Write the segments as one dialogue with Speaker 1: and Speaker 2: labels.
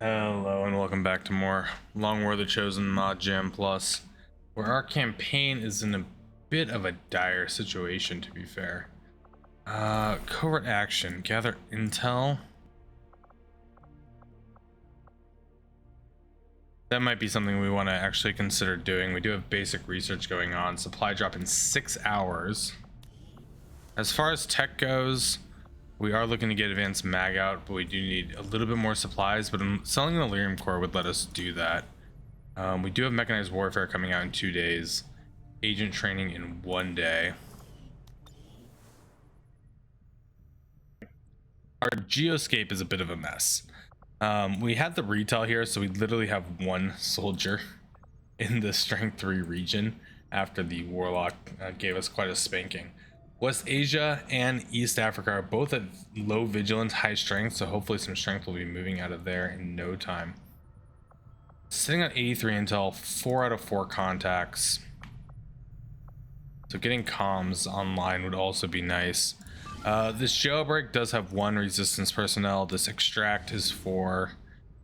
Speaker 1: Hello and welcome back to more Long War of the Chosen Mod Jam Plus, where our campaign is in a bit of a dire situation, to be fair. Covert action, gather intel. That might be something we want to actually consider doing. We do have basic research going on. Supply drop in 6 hours. As far as tech goes, we are looking to get advanced mag out, but we do need a little bit more supplies, but selling an Illyrium core would let us do that. We do have mechanized warfare coming out in 2 days, agent training in 1 day. Our geoscape is a bit of a mess. We had the retail here, so we literally have one soldier in the strength 3 region after the warlock gave us quite a spanking. West Asia and East Africa are both at low vigilance, high strength, so hopefully some strength will be moving out of there in no time. Sitting on 83 intel, 4 out of 4 contacts. So getting comms online would also be nice. This jailbreak does have 1 resistance personnel. This extract is for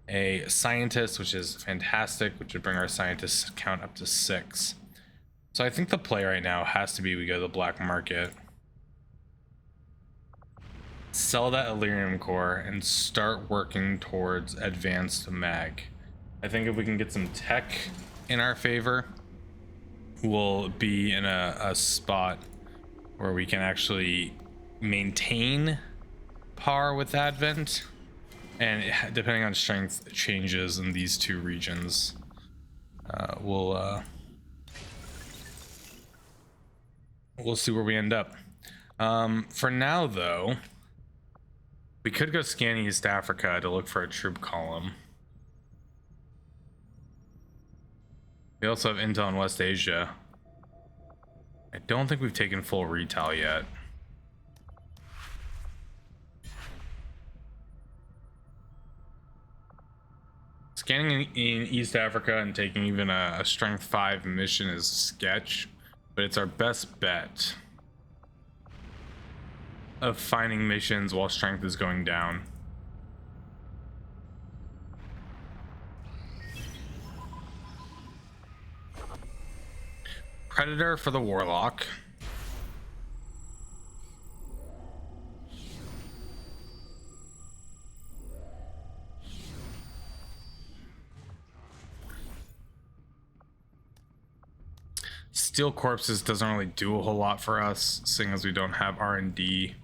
Speaker 1: a scientist, which is fantastic, which would bring our scientist count up to 6. So I think the play right now has to be we go to the black market, sell that Illyrium core, and start working towards advanced mag. I think if we can get some tech in our favor, we'll be in a spot where we can actually maintain par with Advent, and depending on strength changes in these 2 regions, we'll see where we end up. For now though, we could go scan East Africa to look for a troop column. We also have intel in West Asia. I don't think we've taken full retail yet. Scanning in East Africa and taking even a strength 5 mission is sketch, but it's our best bet of finding missions while strength is going down. Predator for the warlock. Steel corpses doesn't really do a whole lot for us, seeing as we don't have R&D.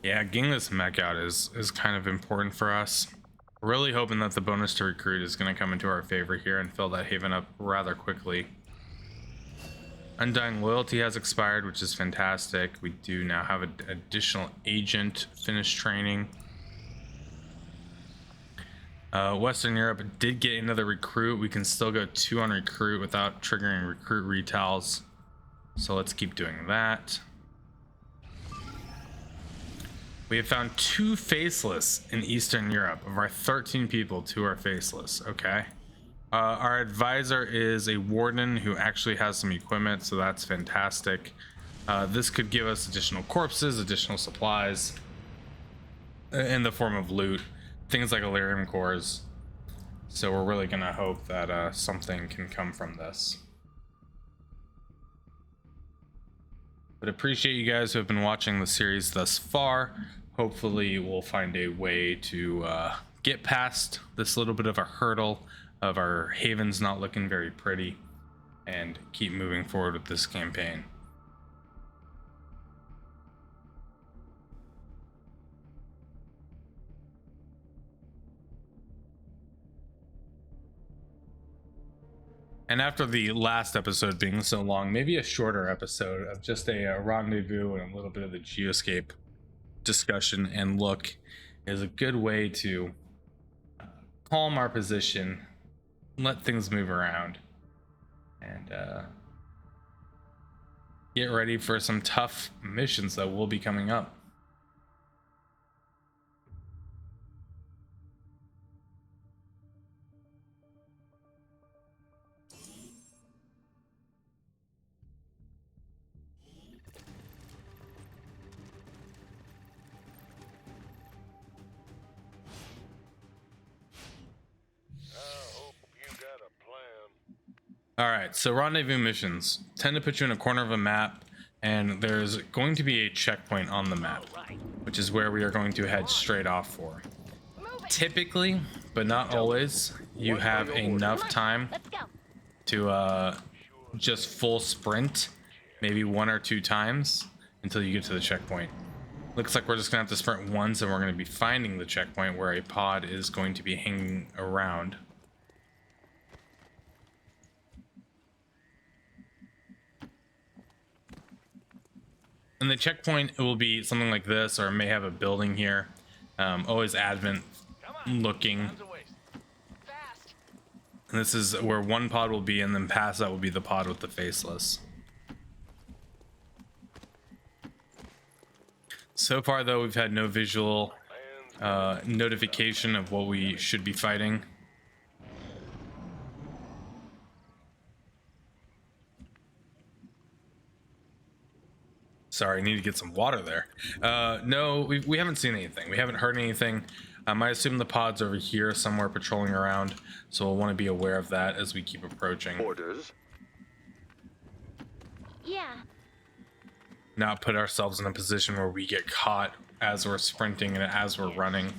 Speaker 1: Yeah, getting this mech out is kind of important for us. Really hoping that the bonus to recruit is going to come into our favor here and fill that haven up rather quickly. Undying loyalty has expired, which is fantastic. We do now have an additional agent finished training. Western Europe did get another recruit. We can still go 2 on recruit without triggering recruit retals, so let's keep doing that. We have found 2 faceless in Eastern Europe. Of our 13 people, 2 are faceless. Okay. Our advisor is a warden who actually has some equipment, so that's fantastic. This could give us additional corpses, additional supplies in the form of loot, things like Illyrium cores. So we're really gonna hope that something can come from this. But appreciate you guys who have been watching the series thus far. Hopefully we'll find a way to get past this little bit of a hurdle of our havens not looking very pretty and keep moving forward with this campaign. And after the last episode being so long, maybe a shorter episode of just a rendezvous and a little bit of the geoscape discussion and look is a good way to calm our position, let things move around, and get ready for some tough missions that will be coming up. All right, so rendezvous missions tend to put you in a corner of a map, and there's going to be a checkpoint on the map, which is where we are going to head straight off for. Typically, but not always, you have enough time to just full sprint, maybe 1 or 2 times until you get to the checkpoint. Looks like we're just gonna have to sprint once, and we're gonna be finding the checkpoint where a pod is going to be hanging around. And the checkpoint will be something like this, or it may have a building here. Always advent looking. And this is where one pod will be, and then past that will be the pod with the faceless. So far, though, we've had no visual notification of what we should be fighting. Sorry, I need to get some water there. No, we haven't seen anything. We haven't heard anything. I assume the pod's over here somewhere patrolling around, so we'll want to be aware of that as we keep approaching.
Speaker 2: Orders.
Speaker 3: Yeah.
Speaker 1: Not put ourselves in a position where we get caught as we're sprinting and as we're running.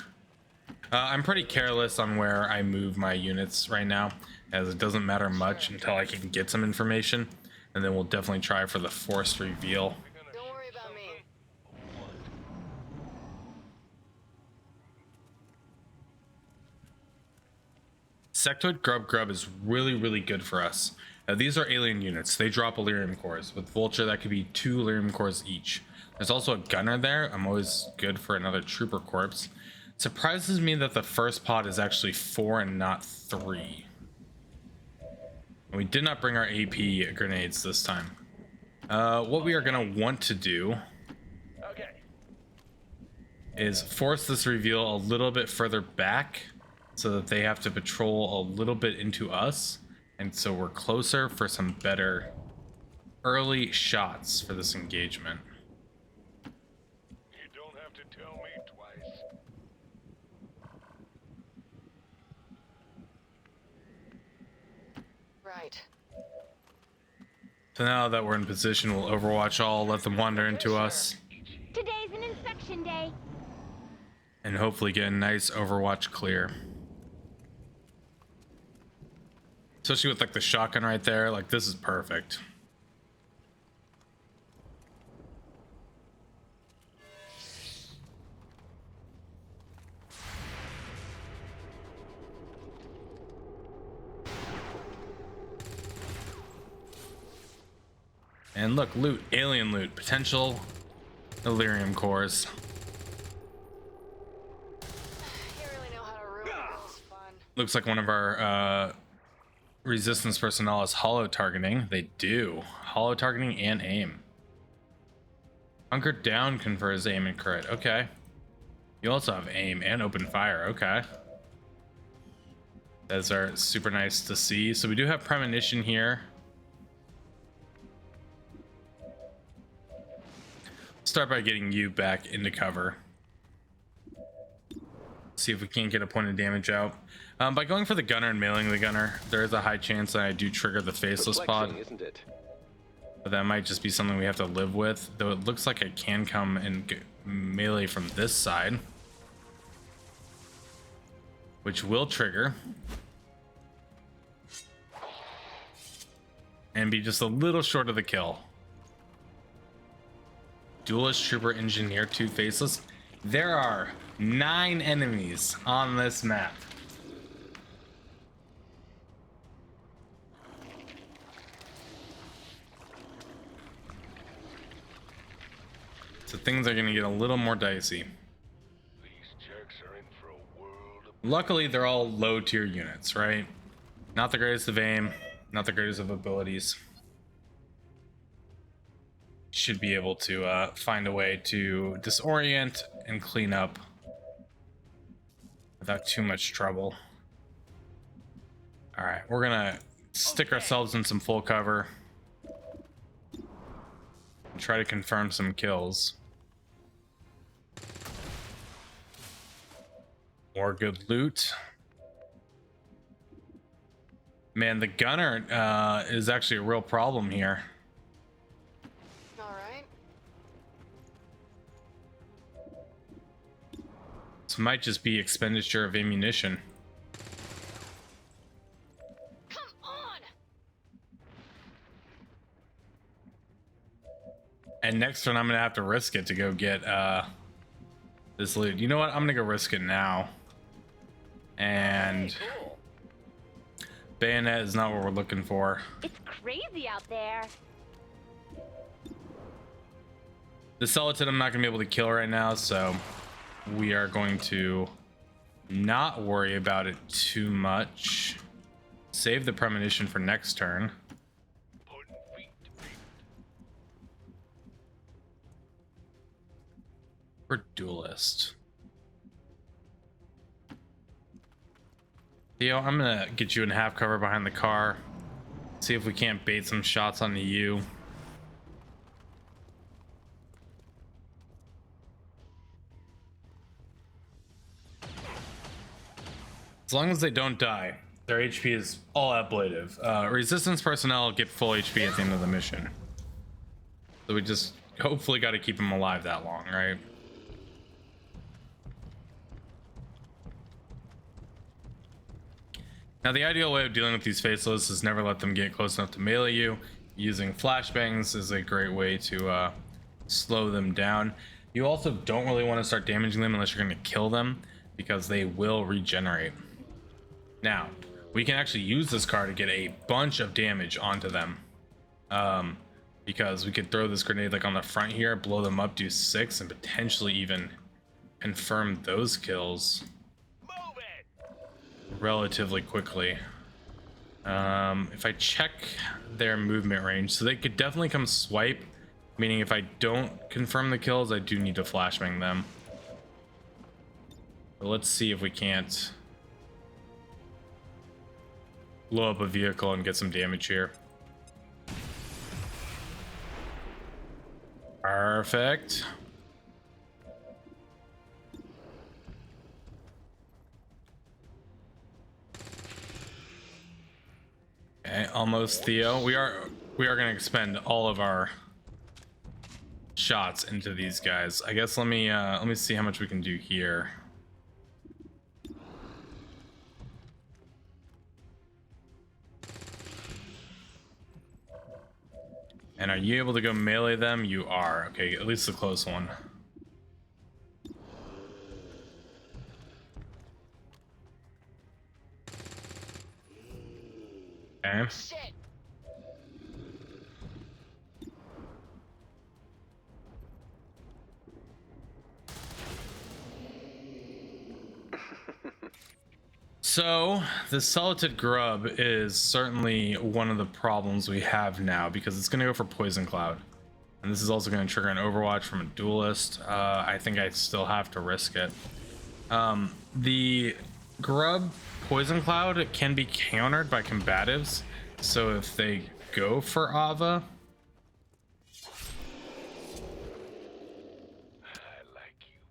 Speaker 1: I'm pretty careless on where I move my units right now, as it doesn't matter much until I can get some information, and then we'll definitely try for the forced reveal.
Speaker 3: Don't worry about me.
Speaker 1: Sectoid Grub is really good for us. These are alien units. They drop Elerium cores. With Vulture, that could be 2 Elerium cores each. There's also a gunner there. I'm always good for another trooper corpse. Surprises me that the first pod is actually 4 and not 3. And we did not bring our AP grenades this time. What we are going to want to do is force this reveal a little bit further back so that they have to patrol a little bit into us. And so we're closer for some better early shots for this engagement.
Speaker 2: You don't have to tell me twice.
Speaker 3: Right.
Speaker 1: So now that we're in position, we'll overwatch all, let them wander into us,
Speaker 3: Today's an inspection day.
Speaker 1: and hopefully get a nice overwatch clear. Especially with like the shotgun right there, like this is perfect. And look, loot, alien loot, potential Elerium cores.
Speaker 3: You really know how to ruin this fun.
Speaker 1: Looks like one of our resistance personnel is hollow targeting. They do hollow targeting and aim. Hunker down confers aim and crit. Okay. You also have aim and open fire. Okay. Those are super nice to see. So we do have premonition here. Start by getting you back into cover. See if we can't get a point of damage out. By going for the gunner and mailing the gunner, there is a high chance that I do trigger the faceless pod.
Speaker 2: Isn't it?
Speaker 1: But that might just be something we have to live with. Though it looks like I can come and melee from this side, which will trigger. And be just a little short of the kill. Duelist, Trooper, Engineer, 2 faceless. There are 9 enemies on this map. So things are going to get a little more dicey.
Speaker 2: These jerks are in for a world of...
Speaker 1: Luckily, they're all low tier units, right? Not the greatest of aim, not the greatest of abilities. Should be able to find a way to disorient and clean up without too much trouble. All right, we're gonna stick ourselves in some full cover and try to confirm some kills. More good loot. Man, the gunner is actually a real problem here.
Speaker 3: All right.
Speaker 1: This might just be expenditure of ammunition.
Speaker 3: Come on.
Speaker 1: And next turn, I'm gonna have to risk it to go get this loot. You know what? I'm gonna go risk it now. And bayonet is not what we're looking for.
Speaker 3: It's crazy out there.
Speaker 1: The skeleton I'm not gonna be able to kill right now, so we are going to not worry about it too much. Save the premonition for next turn.
Speaker 2: Putting feet to pavement.
Speaker 1: For duelist. Theo, I'm gonna get you in half cover behind the car. See if we can't bait some shots onto you. As long as they don't die, their HP is all ablative. Resistance personnel get full HP at the end of the mission. So we just hopefully got to keep them alive that long, right? Now, the ideal way of dealing with these faceless is never let them get close enough to melee you. Using flashbangs is a great way to slow them down. You also don't really want to start damaging them unless you're going to kill them, because they will regenerate. Now, we can actually use this car to get a bunch of damage onto them. Because we could throw this grenade like on the front here, blow them up, do 6, and potentially even confirm those kills relatively quickly. If I check their movement range, so they could definitely come swipe, meaning if I don't confirm the kills, I do need to flashbang them. But let's see if we can't blow up a vehicle and get some damage here. Perfect. Okay, almost Theo. We are going to expend all of our shots into these guys. I guess let me see how much we can do here. And are you able to go melee them? You are. Okay, at least the close one. Okay.
Speaker 3: Shit.
Speaker 1: So the Solitude Grub is certainly one of the problems we have now, because it's going to go for Poison Cloud, and this is also going to trigger an Overwatch from a duelist. I think I still have to risk it. The Grub Poison Cloud can be countered by combatives, so if they go for Ava,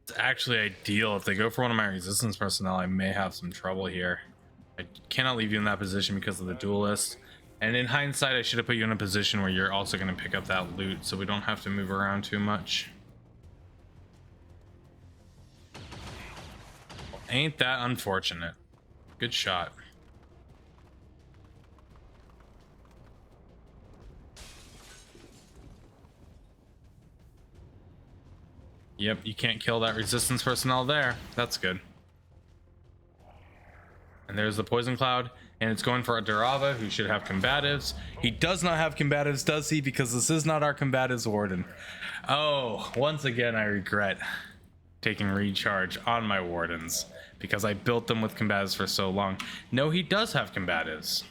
Speaker 1: it's actually ideal. If they go for one of my resistance personnel, I may have some trouble here. I cannot leave you in that position because of the duelist, and in hindsight I should have put you in a position where you're also going to pick up that loot, so we don't have to move around too much. Well, ain't that unfortunate. Good shot. Yep, you can't kill that resistance personnel there. That's good. And there's the Poison Cloud, and it's going for a Durava, who should have combatives. He does not have combatives, does he? Because this is not our combatives warden. Oh, once again, I regret taking recharge on my wardens, because I built them with combatives for so long. No, he does have combatives.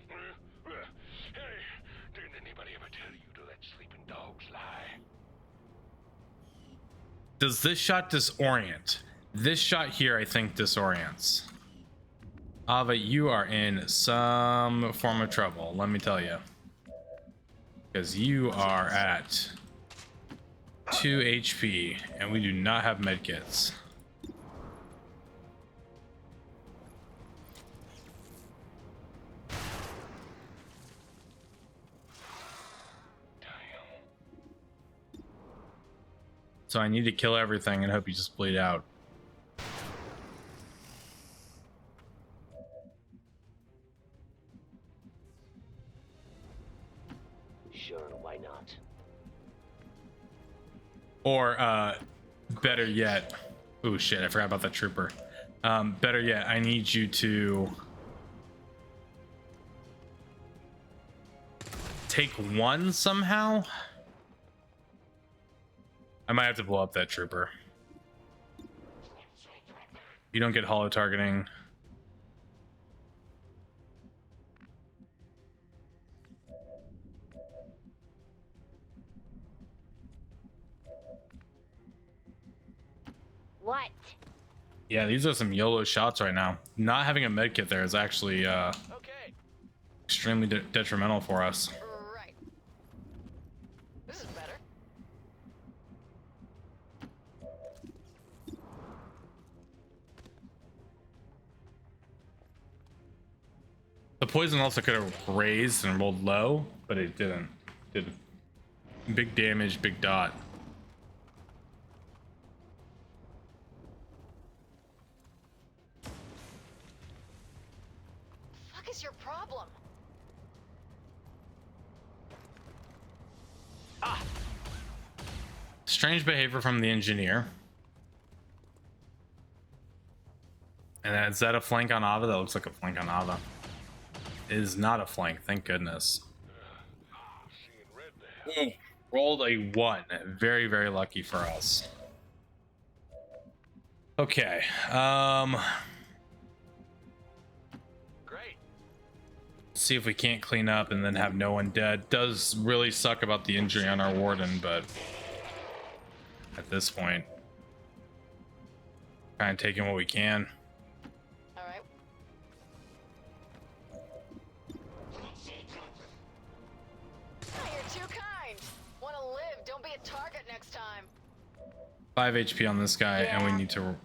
Speaker 2: Hey, didn't anybody ever tell you to let sleeping dogs lie?
Speaker 1: Does this shot disorient? This shot here, I think, disorients. Ava, you are in some form of trouble, let me tell you. Because you are at 2 HP, and we do not have medkits. So I need to kill everything and hope you just bleed out.
Speaker 4: Sure, why not?
Speaker 1: Or better yet, oh shit, I forgot about that trooper. Better yet, I need you to take one somehow. I might have to blow up that trooper. You don't get hollow targeting.
Speaker 3: What?
Speaker 1: Yeah, these are some YOLO shots right now. Not having a med kit there is actually
Speaker 4: Okay.
Speaker 1: extremely detrimental for us.
Speaker 4: Right. This is better.
Speaker 1: The poison also could have raised and rolled low, but it didn't. Did big damage, big dot.
Speaker 4: Fuck is your problem?
Speaker 1: Strange behavior from the engineer. And then is that a flank on Ava? That looks like a flank on Ava. It is not a flank, thank goodness.
Speaker 2: Seeing red there.
Speaker 1: Ooh, rolled a 1. Very, very lucky for us. Okay.
Speaker 4: Great.
Speaker 1: See if we can't clean up and then have no one dead. Does really suck about the injury on our warden, but at this point, kind of taking what we can.
Speaker 4: All right. Oh, you're too kind. Want to live? Don't be a target next time.
Speaker 1: 5 HP on this guy, and we
Speaker 3: Yeah.
Speaker 1: need to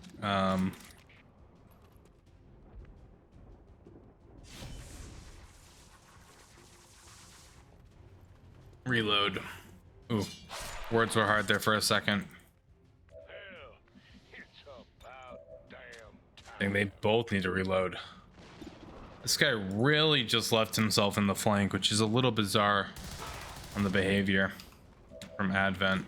Speaker 1: reload. Ooh, words were hard there for a second.
Speaker 2: Hell, it's about damn time.
Speaker 1: I think they both need to reload. This guy really just left himself in the flank, which is a little bizarre on the behavior from Advent.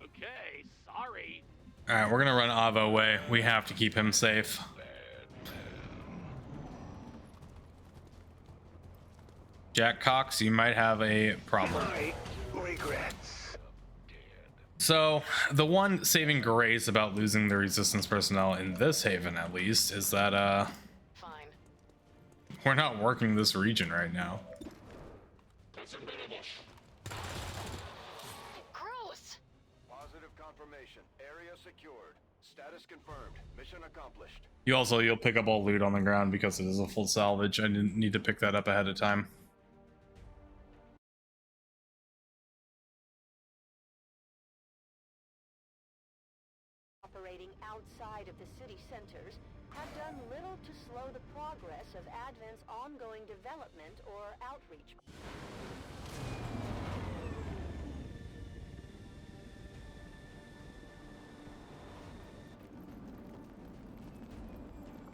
Speaker 4: Okay, sorry.
Speaker 1: All right, we're gonna run Ava away. We have to keep him safe. Jack Cox, you might have a problem.
Speaker 2: My regrets.
Speaker 1: So, the one saving grace about losing the resistance personnel in this haven, at least, is that
Speaker 4: Fine.
Speaker 1: we're not working this region right now.
Speaker 4: Gross.
Speaker 5: Positive confirmation. Area secured. Status confirmed. Mission accomplished.
Speaker 1: You'll pick up all loot on the ground because it is a full salvage. I didn't need to pick that up ahead of time.
Speaker 6: Operating outside of the city centers have done little to slow the progress of Advent's ongoing development or outreach.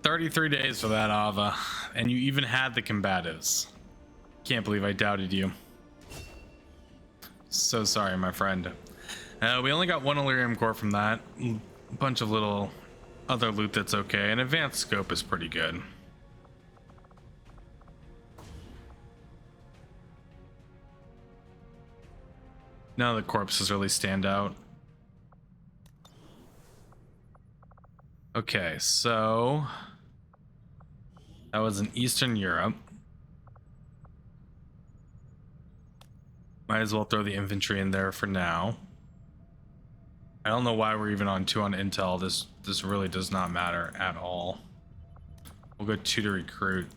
Speaker 1: "33 days for that, Ava, and you even had the combatives. Can't believe I doubted you. So sorry, my friend." We only got 1 Illyrium core from that. A bunch of little other loot that's okay. An advanced scope is pretty good. None of the corpses really stand out. Okay, so that was in Eastern Europe. Might as well throw the infantry in there for now. I don't know why we're even on 2 on intel. This really does not matter at all. We'll go 2 to recruit.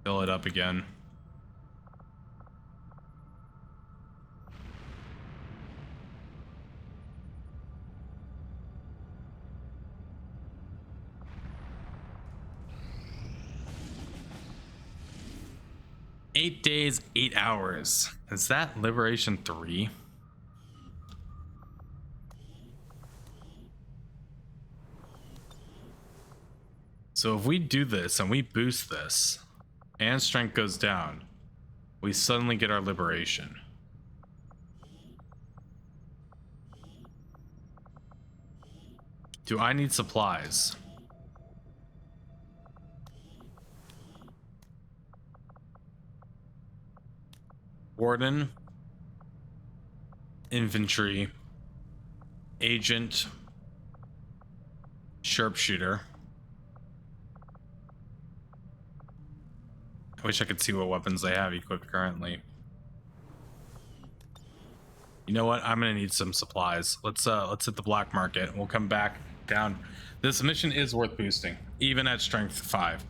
Speaker 1: Fill it up again. 8 days, 8 hours. Is that Liberation 3? So if we do this and we boost this and strength goes down, we suddenly get our liberation. Do I need supplies? Warden, infantry, agent, sharpshooter. I wish I could see what weapons they have equipped currently. You know what? I'm gonna need some supplies. Let's hit the black market. We'll come back down. This mission is worth boosting, even at strength 5.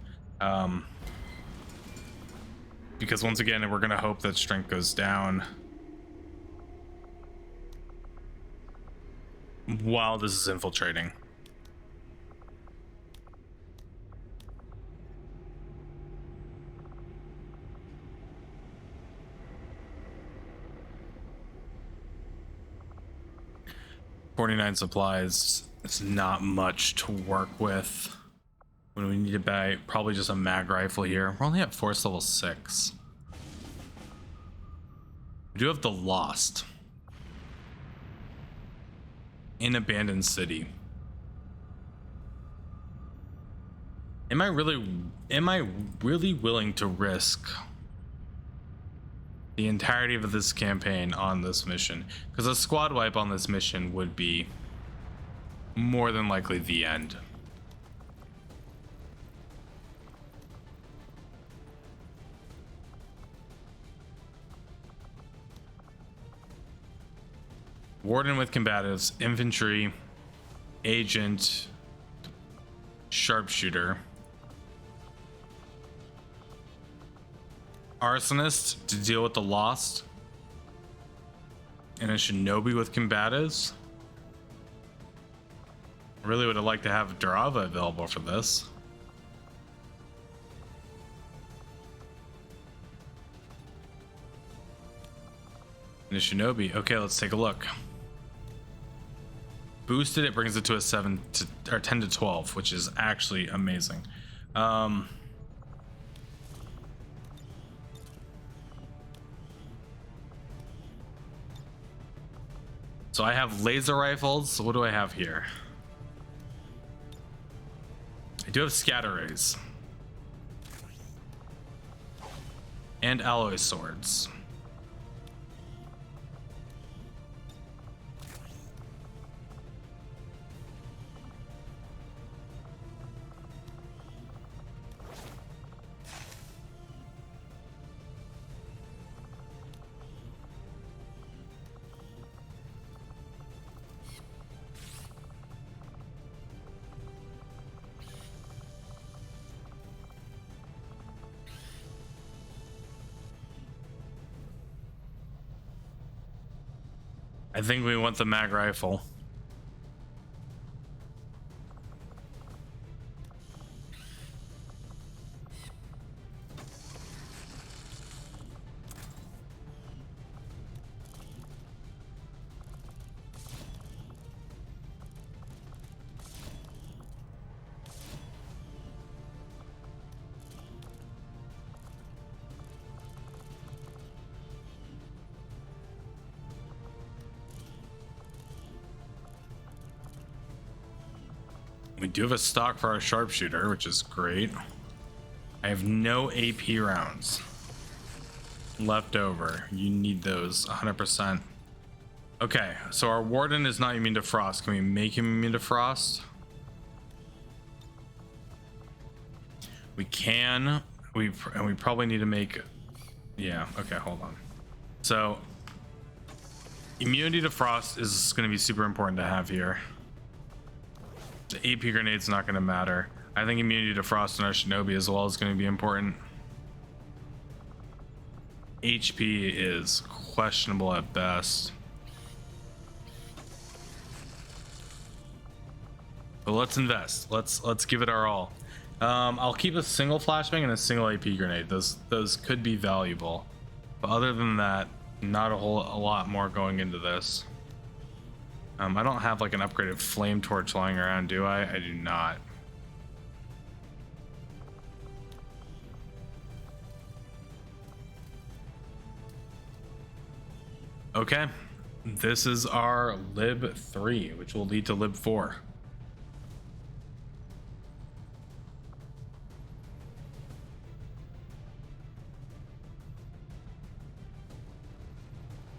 Speaker 1: Because once again, we're gonna hope that strength goes down while this is infiltrating. $49 supplies. It's not much to work with when we need to buy probably just a mag rifle here. We're only at force level 6. We do have the Lost in Abandoned City. Am I really willing to risk the entirety of this campaign on this mission? Because a squad wipe on this mission would be more than likely the end. Warden with combatives, infantry, agent, sharpshooter, arsonist to deal with the Lost, and a shinobi with combatives. I really would have liked to have Durava available for this. And a shinobi. Okay, let's take a look. Boosted, it brings it to a 10 to 12, which is actually amazing. So I have laser rifles. What do I have here? I do have scatter rays and alloy swords. I think we want the mag rifle. We do have a stock for our sharpshooter, which is great. I have no AP rounds left over. You need those 100%. Okay, so our warden is not immune to frost. Can we make him immune to frost? We can. We probably need to make. Yeah. Okay. Hold on. So immunity to frost is going to be super important to have here. The AP grenade's not going to matter. I think immunity to frost in our shinobi as well is going to be important. HP is questionable at best. But let's invest. Let's give it our all. I'll keep a single flashbang and a single AP grenade. Those could be valuable, but other than that, not a lot more going into this. I don't have like an upgraded flame torch lying around, do I? I do not. Okay, this is our Lib 3, which will lead to Lib 4.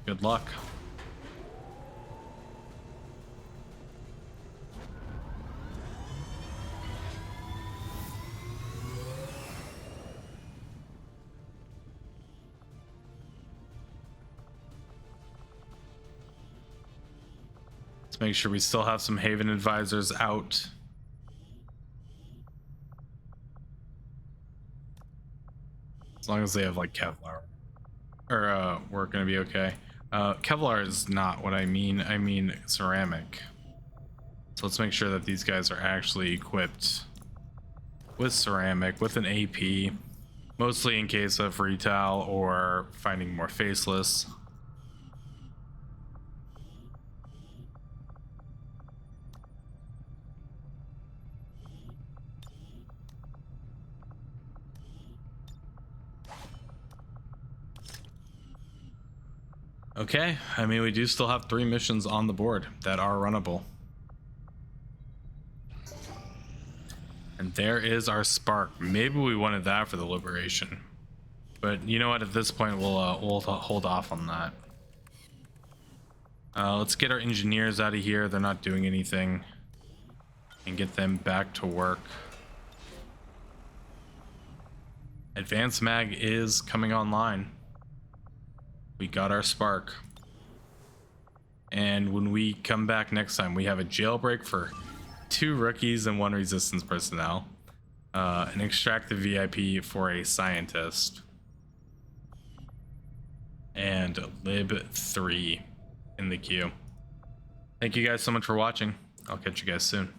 Speaker 1: Good luck. Let's make sure we still have some Haven advisors out. As long as they have like Kevlar. Or we're gonna be okay. Kevlar is not what I mean. I mean ceramic. So let's make sure that these guys are actually equipped with ceramic, with an AP, mostly in case of retail or finding more faceless. Okay, I mean, we do still have 3 missions on the board that are runnable. And there is our spark. Maybe we wanted that for the liberation. But you know what, at this point, we'll hold off on that. Let's get our engineers out of here. They're not doing anything. And get them back to work. Advanced mag is coming online. We got our spark. And when we come back next time, we have a jailbreak for 2 rookies and 1 resistance personnel. An extractive VIP for a scientist. And Lib 3 in the queue. Thank you guys so much for watching. I'll catch you guys soon.